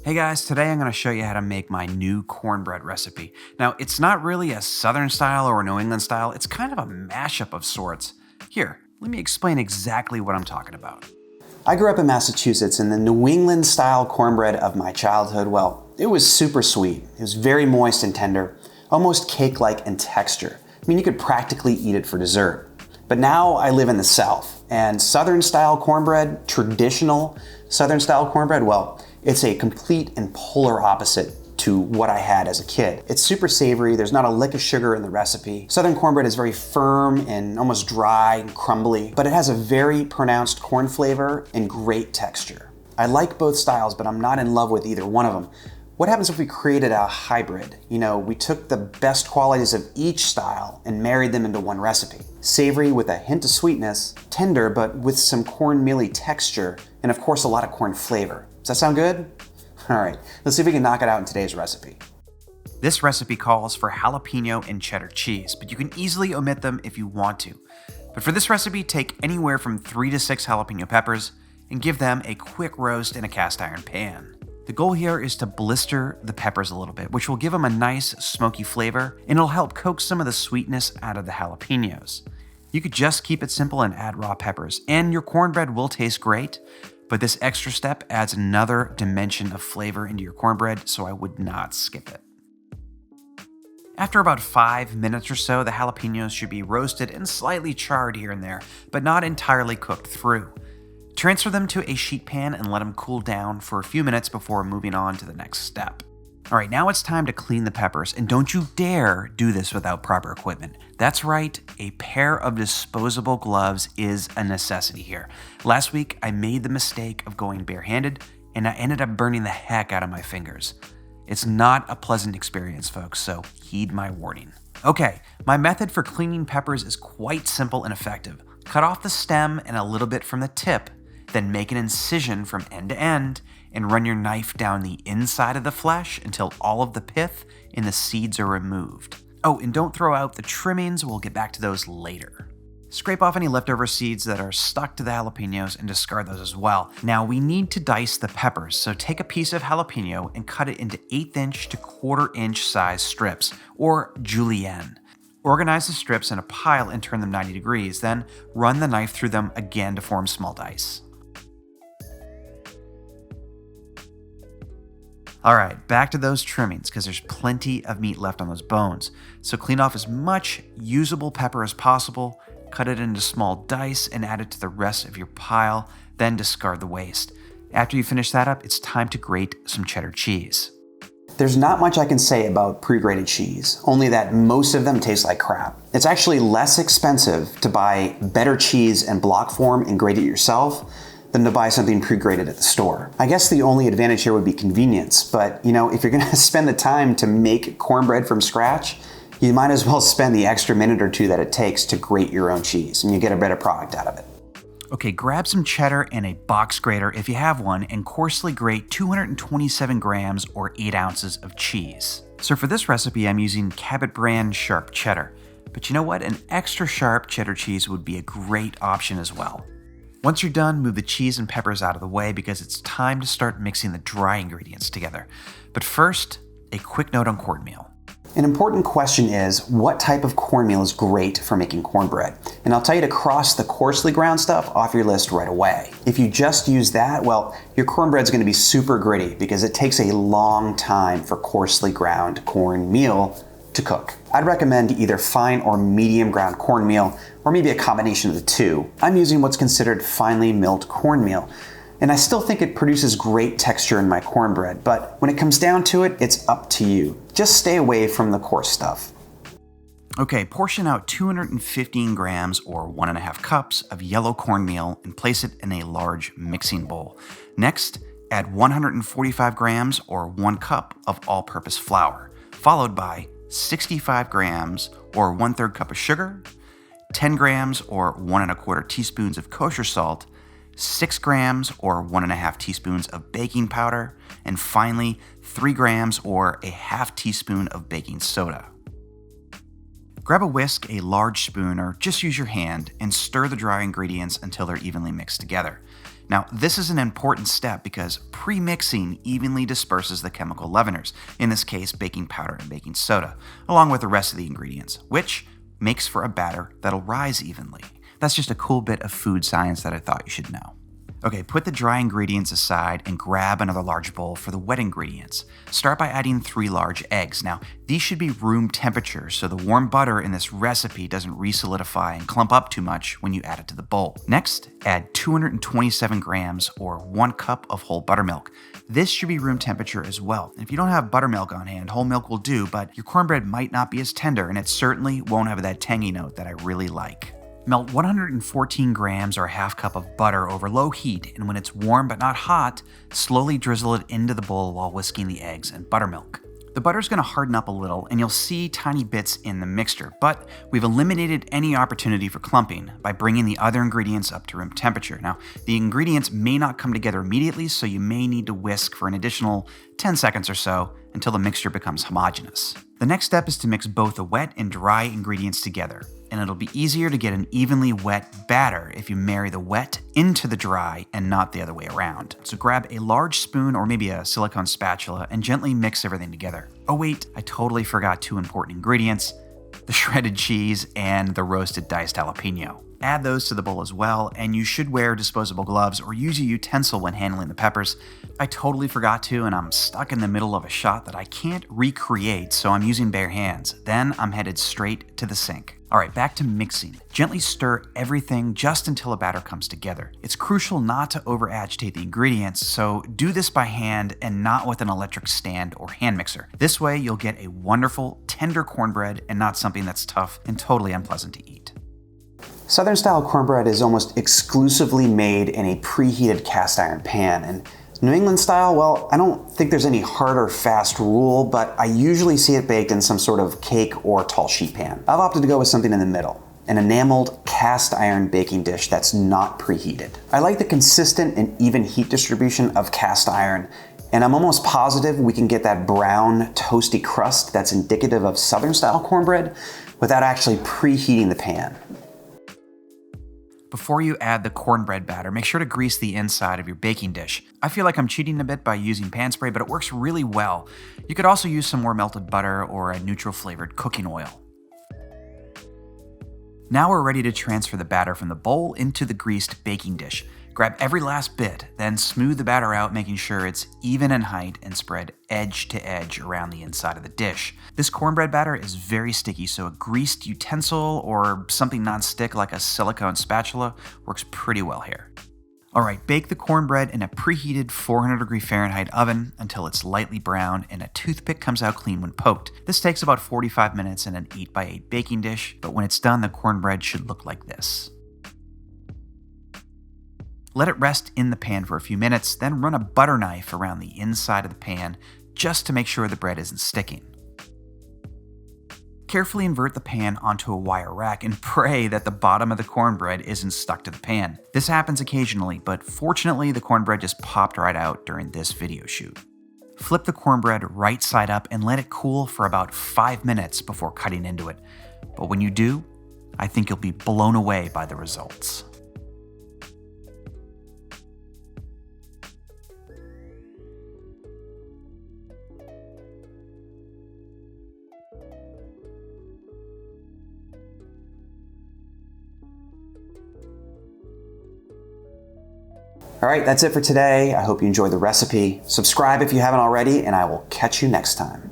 Hey guys, today I'm going to show you how to make my new cornbread recipe. Now, it's not really a Southern style or a New England style, it's kind of a mashup of sorts. Here, let me explain exactly what I'm talking about. I grew up in Massachusetts, and the New England style cornbread of my childhood, well, it was super sweet. It was very moist and tender, almost cake-like in texture. I mean, you could practically eat it for dessert. But now I live in the South, and Southern style cornbread, traditional Southern style cornbread, well, it's a complete and polar opposite to what I had as a kid. It's super savory, there's not a lick of sugar in the recipe. Southern cornbread is very firm and almost dry and crumbly, but it has a very pronounced corn flavor and great texture. I like both styles, but I'm not in love with either one of them. What happens if we created a hybrid? You know, we took the best qualities of each style and married them into one recipe. Savory with a hint of sweetness, tender but with some cornmeal-y texture, and of course a lot of corn flavor. Does that sound good? All right, let's see if we can knock it out in today's recipe. This recipe calls for jalapeno and cheddar cheese, but you can easily omit them if you want to. But for this recipe, take anywhere from 3 to 6 jalapeno peppers and give them a quick roast in a cast iron pan. The goal here is to blister the peppers a little bit, which will give them a nice smoky flavor, and it'll help coax some of the sweetness out of the jalapenos. You could just keep it simple and add raw peppers, and your cornbread will taste great, but this extra step adds another dimension of flavor into your cornbread, so I would not skip it. After about 5 minutes or so, the jalapenos should be roasted and slightly charred here and there, but not entirely cooked through. Transfer them to a sheet pan and let them cool down for a few minutes before moving on to the next step. All right, now it's time to clean the peppers, and don't you dare do this without proper equipment. That's right, a pair of disposable gloves is a necessity here. Last week, I made the mistake of going barehanded, and I ended up burning the heck out of my fingers. It's not a pleasant experience, folks, so heed my warning. Okay, my method for cleaning peppers is quite simple and effective. Cut off the stem and a little bit from the tip, then make an incision from end to end and run your knife down the inside of the flesh until all of the pith and the seeds are removed. Oh, and don't throw out the trimmings, we'll get back to those later. Scrape off any leftover seeds that are stuck to the jalapenos and discard those as well. Now we need to dice the peppers, so take a piece of jalapeno and cut it into 1/8 to 1/4 inch size strips, or julienne. Organize the strips in a pile and turn them 90 degrees, then run the knife through them again to form small dice. Alright, back to those trimmings because there's plenty of meat left on those bones. So clean off as much usable pepper as possible, cut it into small dice and add it to the rest of your pile, then discard the waste. After you finish that up, it's time to grate some cheddar cheese. There's not much I can say about pre-grated cheese, only that most of them taste like crap. It's actually less expensive to buy better cheese in block form and grate it yourself than to buy something pre-grated at the store. I guess the only advantage here would be convenience, but you know, if you're gonna spend the time to make cornbread from scratch, you might as well spend the extra minute or two that it takes to grate your own cheese, and you get a better product out of it. Okay, grab some cheddar and a box grater if you have one, and coarsely grate 227 grams or 8 ounces of cheese. So for this recipe, I'm using Cabot brand sharp cheddar, but you know what? An extra sharp cheddar cheese would be a great option as well. Once you're done, move the cheese and peppers out of the way because it's time to start mixing the dry ingredients together. But first, a quick note on cornmeal. An important question is, what type of cornmeal is great for making cornbread? And I'll tell you to cross the coarsely ground stuff off your list right away. If you just use that, well, your cornbread's gonna be super gritty because it takes a long time for coarsely ground cornmeal to cook. I'd recommend either fine or medium ground cornmeal, or maybe a combination of the two. I'm using what's considered finely milled cornmeal, and I still think it produces great texture in my cornbread, but when it comes down to it, it's up to you. Just stay away from the coarse stuff. Okay, portion out 215 grams or 1.5 cups of yellow cornmeal and place it in a large mixing bowl. Next, add 145 grams or 1 cup of all-purpose flour, followed by 65 grams or 1/3 cup of sugar, 10 grams or 1 1/4 teaspoons of kosher salt, 6 grams or 1.5 teaspoons of baking powder, and finally 3 grams or a 1/2 teaspoon of baking soda. Grab a whisk, a large spoon, or just use your hand and stir the dry ingredients until they're evenly mixed together. Now, this is an important step because pre-mixing evenly disperses the chemical leaveners, in this case baking powder and baking soda, along with the rest of the ingredients, which makes for a batter that'll rise evenly. That's just a cool bit of food science that I thought you should know. Okay, put the dry ingredients aside and grab another large bowl for the wet ingredients. Start by adding 3 large eggs. Now, these should be room temperature so the warm butter in this recipe doesn't re-solidify and clump up too much when you add it to the bowl. Next, add 227 grams or 1 cup of whole buttermilk. This should be room temperature as well. And if you don't have buttermilk on hand, whole milk will do, but your cornbread might not be as tender and it certainly won't have that tangy note that I really like. Melt 114 grams or a half cup of butter over low heat, and when it's warm but not hot, slowly drizzle it into the bowl while whisking the eggs and buttermilk. The butter's going to harden up a little, and you'll see tiny bits in the mixture, but we've eliminated any opportunity for clumping by bringing the other ingredients up to room temperature. Now, the ingredients may not come together immediately, so you may need to whisk for an additional 10 seconds or so until the mixture becomes homogeneous. The next step is to mix both the wet and dry ingredients together, and it'll be easier to get an evenly wet batter if you marry the wet into the dry and not the other way around. So grab a large spoon or maybe a silicone spatula and gently mix everything together. Oh wait, I totally forgot 2 important ingredients: the shredded cheese and the roasted diced jalapeno. Add those to the bowl as well, and you should wear disposable gloves or use a utensil when handling the peppers. I totally forgot to, and I'm stuck in the middle of a shot that I can't recreate, so I'm using bare hands. Then I'm headed straight to the sink. Alright, back to mixing. Gently stir everything just until a batter comes together. It's crucial not to over-agitate the ingredients, so do this by hand and not with an electric stand or hand mixer. This way you'll get a wonderful, tender cornbread and not something that's tough and totally unpleasant to eat. Southern-style cornbread is almost exclusively made in a preheated cast iron pan, and New England style, well, I don't think there's any hard or fast rule, but I usually see it baked in some sort of cake or tall sheet pan. I've opted to go with something in the middle, an enameled cast iron baking dish that's not preheated. I like the consistent and even heat distribution of cast iron, and I'm almost positive we can get that brown, toasty crust that's indicative of Southern-style cornbread without actually preheating the pan. Before you add the cornbread batter, make sure to grease the inside of your baking dish. I feel like I'm cheating a bit by using pan spray, but it works really well. You could also use some more melted butter or a neutral flavored cooking oil. Now we're ready to transfer the batter from the bowl into the greased baking dish. Grab every last bit, then smooth the batter out, making sure it's even in height and spread edge to edge around the inside of the dish. This cornbread batter is very sticky, so a greased utensil or something non-stick like a silicone spatula works pretty well here. Alright, bake the cornbread in a preheated 400° Fahrenheit oven until it's lightly brown and a toothpick comes out clean when poked. This takes about 45 minutes in an 8x8 baking dish, but when it's done, the cornbread should look like this. Let it rest in the pan for a few minutes, then run a butter knife around the inside of the pan just to make sure the bread isn't sticking. Carefully invert the pan onto a wire rack and pray that the bottom of the cornbread isn't stuck to the pan. This happens occasionally, but fortunately the cornbread just popped right out during this video shoot. Flip the cornbread right side up and let it cool for about 5 minutes before cutting into it. But when you do, I think you'll be blown away by the results. All right, that's it for today. I hope you enjoyed the recipe. Subscribe if you haven't already, and I will catch you next time.